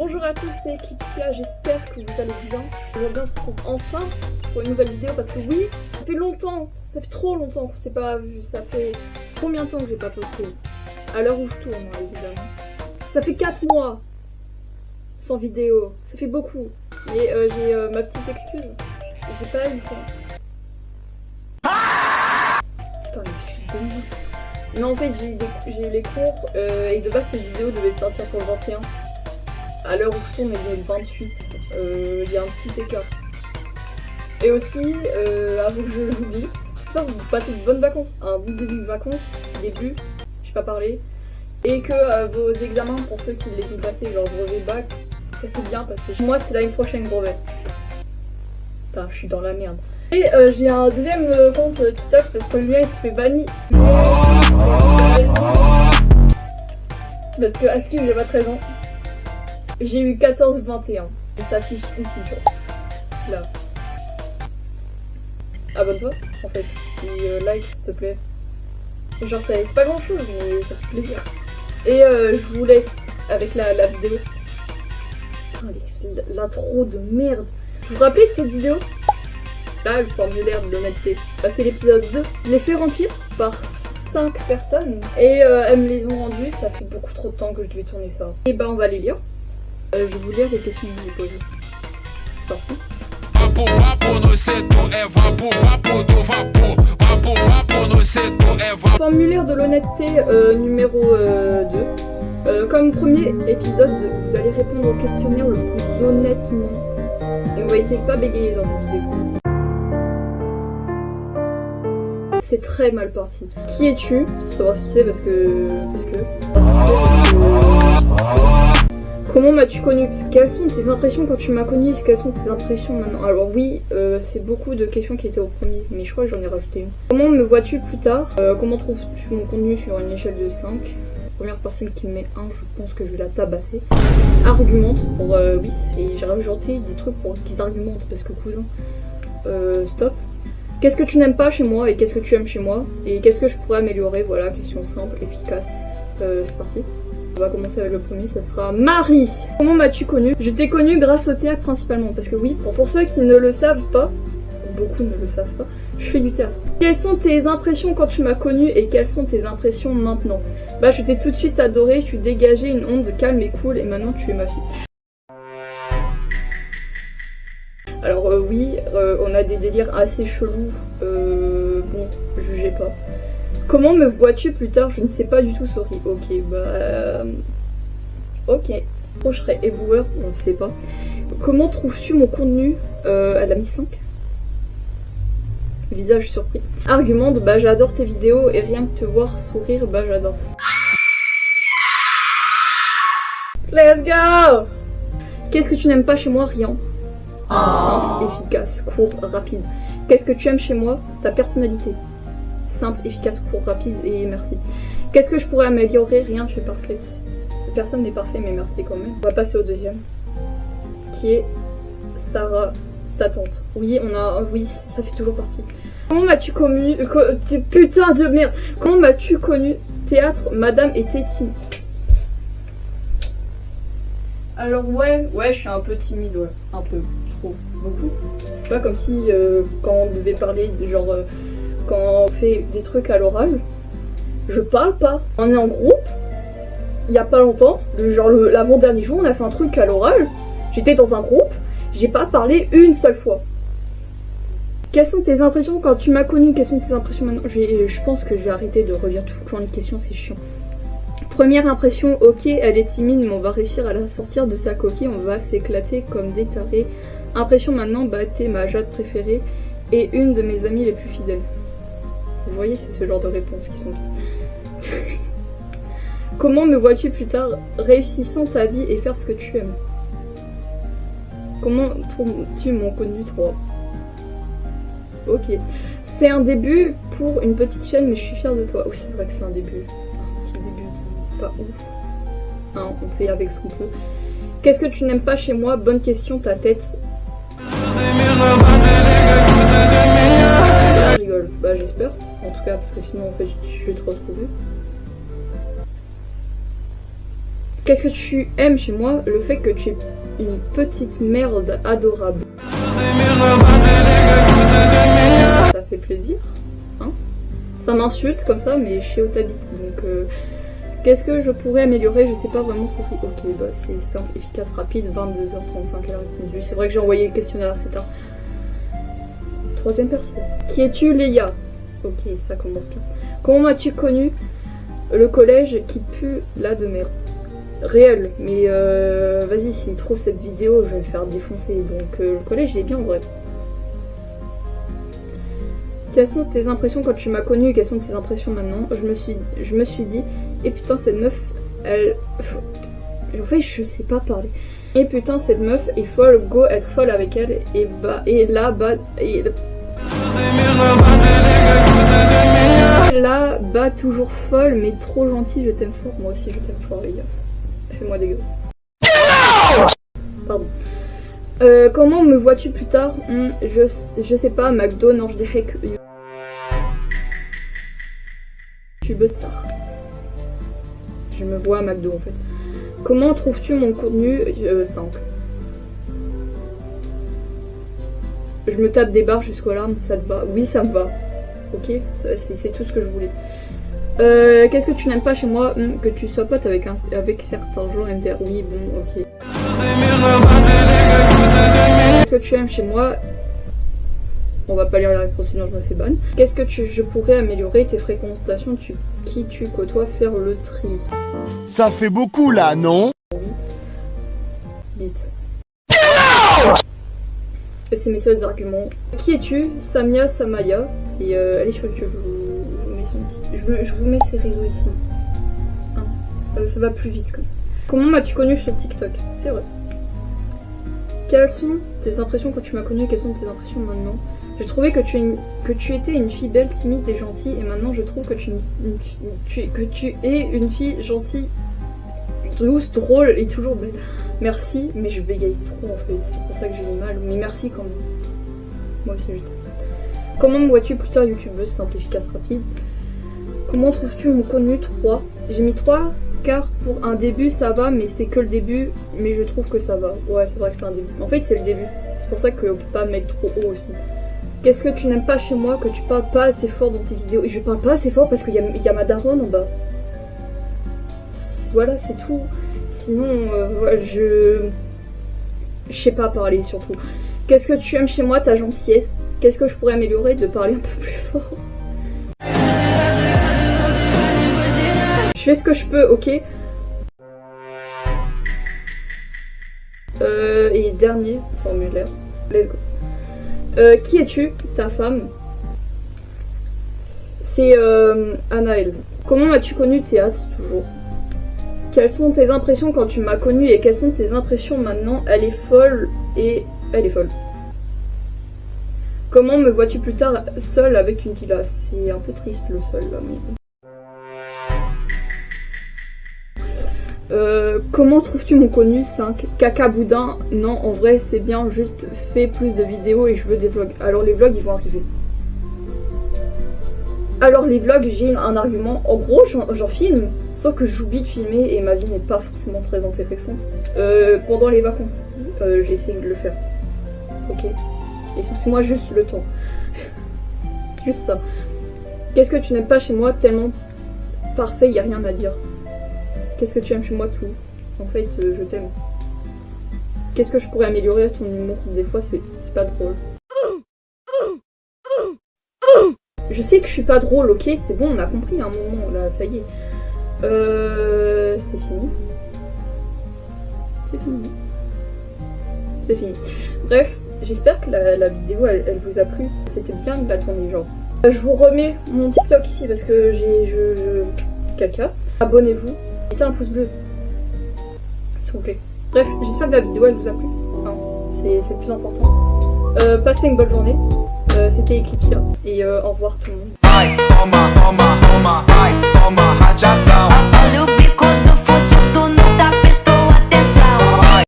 Bonjour à tous, c'est Eclipsia, j'espère que vous allez bien. Aujourd'hui on se retrouve enfin pour une nouvelle vidéo parce que oui, ça fait longtemps, ça fait trop longtemps qu'on s'est pas vu, ça fait combien de temps que j'ai pas posté? À l'heure où je tourne, hein, évidemment. Ça fait 4 mois sans vidéo, ça fait beaucoup. Mais j'ai ma petite excuse, j'ai pas eu le temps. Putain mais je suis demi. Non en fait j'ai eu les cours et de base cette vidéo devait sortir pour le 21. À l'heure où je tourne, il est le 28, il y a un petit écart. Et aussi, avant que je l'oublie, j'espère que vous passez de bonnes vacances, un bon début de vacances, j'ai pas parlé, et que vos examens, pour ceux qui les ont passés, genre brevet bac, ça s'est bien passé. Moi, c'est l'année prochaine brevet. Putain, je suis dans la merde. Et j'ai un deuxième compte TikTok parce que le mien il se fait banni. Parce que Aski, j'ai pas 13 ans. J'ai eu 14 ou 21. Et ça affiche ici, genre. Là. Abonne-toi, en fait. Et like, s'il te plaît. Genre, c'est pas grand chose, mais ça fait plaisir. Et je vous laisse avec la vidéo. Putain, l'intro de merde. Vous vous rappelez de cette vidéo? Là, le formulaire de l'honnêteté. Bah, c'est l'épisode 2. Je l'ai fait remplir par 5 personnes. Et elles me les ont rendues. Ça fait beaucoup trop de temps que je devais tourner ça. Et bah, on va les lire. Je vais vous lire les questions que j'ai posées. C'est parti. Formulaire de l'honnêteté numéro 2. Comme premier épisode, vous allez répondre au questionnaire le plus honnêtement. Et on va essayer de pas bégayer dans cette vidéo. C'est très mal parti. Qui es-tu? C'est pour savoir ce qui c'est parce que... Comment m'as-tu connu? Quelles sont tes impressions quand tu m'as connu? Quelles sont tes impressions maintenant? Alors oui, c'est beaucoup de questions qui étaient au premier, mais je crois que j'en ai rajouté une. Comment me vois-tu plus tard? Comment trouves-tu mon contenu sur une échelle de 5? Première personne qui me met 1, je pense que je vais la tabasser. Argumente pour... oui, j'ai rajouté des trucs pour qu'ils argumentent, parce que cousin... stop. Qu'est-ce que tu n'aimes pas chez moi et qu'est-ce que tu aimes chez moi? Et qu'est-ce que je pourrais améliorer? Voilà, question simple, efficace. C'est parti. On va commencer avec le premier, ça sera Marie. Comment m'as-tu connue? Je t'ai connue grâce au théâtre principalement, parce que oui, pour ceux qui ne le savent pas, beaucoup ne le savent pas, je fais du théâtre. Quelles sont tes impressions quand tu m'as connue et quelles sont tes impressions maintenant? Bah je t'ai tout de suite adorée, tu dégageais une onde calme et cool et maintenant tu es ma fille. Alors oui, on a des délires assez chelous, bon, jugez pas. Comment me vois-tu plus tard? Je ne sais pas du tout, sorry. Ok, bah... ok. Je serais éboueur, on ne sait pas. Comment trouves-tu mon contenu? Elle a mis 5. Visage surpris. Argumente, bah j'adore tes vidéos et rien que te voir sourire, bah j'adore. Let's go! Qu'est-ce que tu n'aimes pas chez moi? Rien. Simple, efficace, court, rapide. Qu'est-ce que tu aimes chez moi? Ta personnalité. Simple, efficace, court, rapide et merci. Qu'est-ce que je pourrais améliorer? Rien, tu es parfaite. Personne n'est parfait, mais merci quand même. On va passer au deuxième. Qui est Sarah, ta tante. Oui, oui, ça fait toujours partie. Comment m'as-tu connu... Putain de merde! Comment m'as-tu connu? Théâtre, madame était timide. Alors ouais, je suis un peu timide, ouais. Un peu, trop, beaucoup. C'est pas comme si quand on devait parler, genre... quand on fait des trucs à l'oral, je parle pas. On est en groupe, il y a pas longtemps, l'avant-dernier jour, on a fait un truc à l'oral, j'étais dans un groupe, j'ai pas parlé une seule fois. Quelles sont tes impressions quand tu m'as connue? Quelles sont tes impressions maintenant? Je pense que je vais arrêter de relire tout le temps les questions, c'est chiant. Première impression, ok, elle est timide, mais on va réussir à la sortir de sa coquille, on va s'éclater comme des tarés. Impression maintenant, bah t'es ma Jade préférée et une de mes amies les plus fidèles. Vous voyez, c'est ce genre de réponses qui sont... Comment me vois-tu plus tard réussissant ta vie et faire ce que tu aimes? Comment trouves-tu mon contenu 3? Ok. C'est un début pour une petite chaîne, mais je suis fière de toi. Oui, c'est vrai que c'est un début. Un petit début, pas ouf. Hein, on fait avec ce qu'on peut. Qu'est-ce que tu n'aimes pas chez moi? Bonne question, ta tête. Je rigole. Bah j'espère. En tout cas, parce que sinon, en fait, je vais te retrouver. Qu'est-ce que tu aimes chez moi? Le fait que tu es une petite merde adorable. Ça fait plaisir, hein? Ça m'insulte comme ça, mais je sais où t'habites, donc qu'est-ce que je pourrais améliorer? Je sais pas vraiment ce que... Ok, bah c'est simple, efficace, rapide, 22h35, elle a répondu. C'est vrai que j'ai envoyé le questionnaire, c'est tard. Troisième personne. Qui es-tu, Léa? Ok, ça commence bien. Comment as-tu connu le collège qui pue la de merde? Réel, mais vas-y, s'il trouve cette vidéo, je vais me faire défoncer. Donc le collège, il est bien en vrai. Quelles sont tes impressions quand tu m'as connu et quelles sont tes impressions maintenant? Je me suis dit, et putain, cette meuf, elle... En fait, je sais pas parler. Et putain, cette meuf est folle, go être folle avec elle, et bah, et là, bah, et... Là, bah, toujours folle, mais trop gentille, je t'aime fort. Moi aussi, je t'aime fort, les gars. Fais-moi des gosses. Pardon. Comment me vois-tu plus tard? Je sais pas, McDo, non, je dirais que... Tu bosses ça. Je me vois à McDo, en fait. Comment trouves-tu mon contenu? 5. Je me tape des barres jusqu'aux larmes, ça te va? Oui, ça me va. Ok, c'est tout ce que je voulais. Qu'est-ce que tu n'aimes pas chez moi? Que tu sois pote avec certains gens MDR. Oui, bon, ok. Qu'est-ce que tu aimes chez moi? On va pas lire les réponses sinon je me fais ban. Qu'est-ce que je pourrais améliorer? Tes fréquentations, qui tu côtoies, faire le tri. Ça fait beaucoup là, non? Oui. Dites. C'est mes seuls arguments. Qui es-tu? Samia Samaya. Elle est sur YouTube. Je vous mets ses réseaux ici. Hein, ça va plus vite comme ça. Comment m'as-tu connu sur TikTok? C'est vrai. Quelles sont tes impressions quand tu m'as connu et quelles sont tes impressions maintenant? Je trouvais que tu étais une fille belle, timide et gentille, et maintenant je trouve que tu es une fille gentille, douce, drôle et toujours belle. Merci, mais je bégaye trop en fait, c'est pour ça que j'ai du mal, mais merci quand même. Moi aussi je t'aime. Comment me vois-tu plus tard, youtubeuse, simple, efficace, rapide? Comment trouves-tu mon contenu? 3. J'ai mis 3 car pour un début ça va, mais c'est que le début, mais je trouve que ça va. Ouais, c'est vrai que c'est un début. En fait, c'est le début. C'est pour ça qu'on peut pas mettre trop haut aussi. Qu'est-ce que tu n'aimes pas chez moi? Que tu parles pas assez fort dans tes vidéos. Et je parle pas assez fort parce qu'il y a ma daronne en bas. Voilà, c'est tout. Sinon, je sais pas parler surtout. Qu'est-ce que tu aimes chez moi? Ta gentillesse. Qu'est-ce que je pourrais améliorer? De parler un peu plus fort. Je fais ce que je peux, ok. Et dernier formulaire. Let's go. Qui es-tu? Ta femme. C'est Anaël. Comment as-tu connu théâtre toujours? Quelles sont tes impressions quand tu m'as connu et quelles sont tes impressions maintenant? Elle est folle et elle est folle. Comment me vois-tu plus tard seule avec une villa? C'est un peu triste le seul là, mais bon. Comment trouves-tu mon contenu? 5. Caca boudin? Non, en vrai c'est bien, juste fais plus de vidéos et je veux des vlogs. Alors les vlogs ils vont arriver. Alors les vlogs, j'ai un argument. En gros j'en filme, sauf que j'oublie de filmer et ma vie n'est pas forcément très intéressante. Pendant les vacances, j'ai essayé de le faire. Ok. Et c'est moi juste le temps. Juste ça. Qu'est-ce que tu n'aimes pas chez moi? Tellement parfait, il n'y a rien à dire. Qu'est-ce que tu aimes chez moi? Tout. En fait, je t'aime. Qu'est-ce que je pourrais améliorer à ton humour? Des fois, c'est pas drôle. Je sais que je suis pas drôle, ok? C'est bon, on a compris à un moment, là, ça y est. C'est fini. C'est fini. C'est fini. Bref, j'espère que la vidéo, elle vous a plu. C'était bien de la tourner, genre. Je vous remets mon TikTok ici parce que caca. Abonnez-vous. Mettez un pouce bleu, s'il vous plaît. Bref, j'espère que la vidéo elle vous a plu. Hein, c'est le plus important. Passez une bonne journée. C'était Eclipsia et au revoir tout le monde.